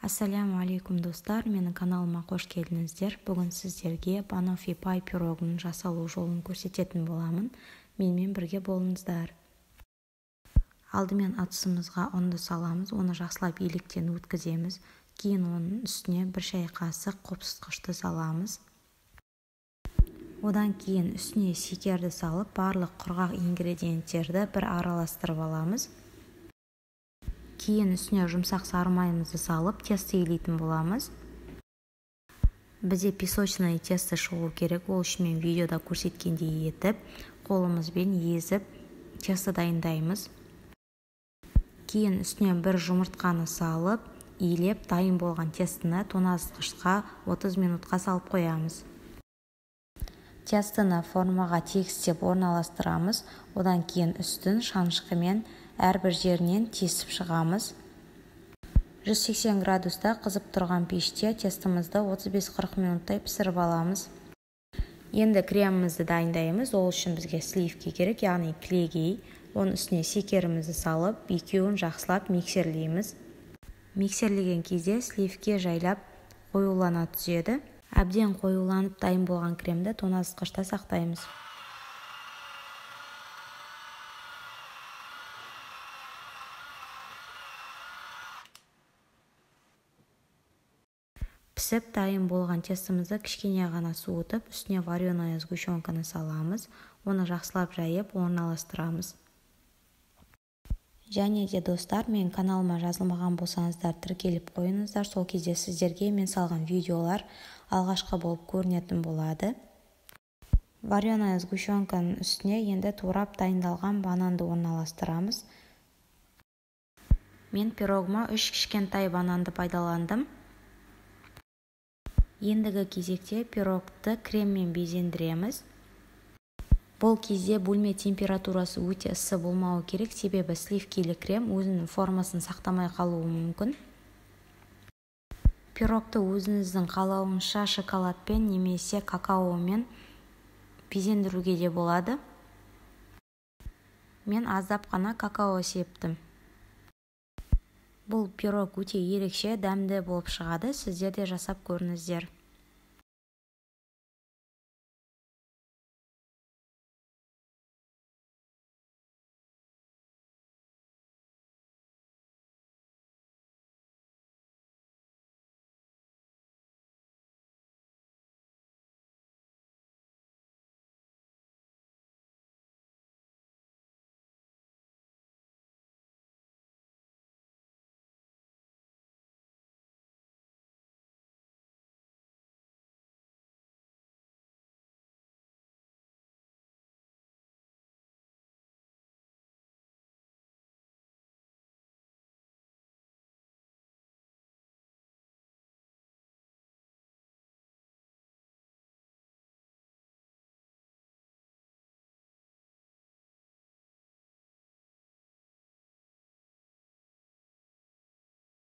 Ассаляму алейкум достар, менің каналыма қош келдіңіздер. Бүгін сіздерге банофи пай пирогының жасалу жолын көрсететін боламын. Менімен бірге болыңыздар. Алдымен ыдысымызға ұнды саламыз, оны жақсылап електен өткіземіз. Кейін оның үстіне бір шай қасық қопсытқышты саламыз. Одан кейін үстіне шекерді салып, барлық құрғақ ингредиенттерді бір араластырып аламыз. Кейін үстіне жұмсақ сары майымызды салып, тесто илейтін боламыз. Бізде песочное тесто шығу керек, ол үшін мен видеода көрсеткендей етіп, қолымызбен езіп, тесто дайындаймыз. Кейін үстіне бір жұмыртқаны салып, илеп, дайын болған тестоны тоңазытқышқа 30 минутқа салып қоямыз. Тестоны формаға тегістеп орналастырамыз, одан кейін үстін шанышқымен әрбір жерінен тесіп шығамыз. 180 градуста қызып тұрған пеште тестомызды 35-40 минуттай пісіріп аламыз. Енді кремімізді дайындаймыз, ол үшін бізге сливки керек, яғни кілегей. Оның үстіне шекерімізді салып, екеуін жақсылап миксерлейміз. Миксерлеген кезде сливки жайлап қоюлана түседі. Әбден қоюланып дайын болған кремді тоңазытқышта сақтаймыз. Пісіп дайын болған тестомызды кішкене ғана суытып, үстіне вареная сгущенканы саламыз. Оны жақсылап жайып, орналастырамыз. Және де достар, мен каналыма жазылмаған болсаңыздар, тіркеліп қойыңыздар. Сол кезде сіздерге мен салған видеолар алғашқы болып көрінетін болады. Вареная сгущенканың үстіне енді турап дайындалған бананды орналастырамыз. Мен пирогыма 3 кішкентай бананды пайдаландым. Ендігі кезекте пирогты креммен безендіреміз. Бұл кезде бөлме температурасы өте ыссы болмауы керек, себебі сливкилі крем өзінің формасын сақтамай қалуы мүмкін. Пирогты өзіңіздің қалауыңызша шоколадпен немесе какаомен безендіруге де болады. Мен аздап қана какао септім. Бұл пирог өте ерекше, дәмді болып шығады, сіздер де жасап көріңіздер.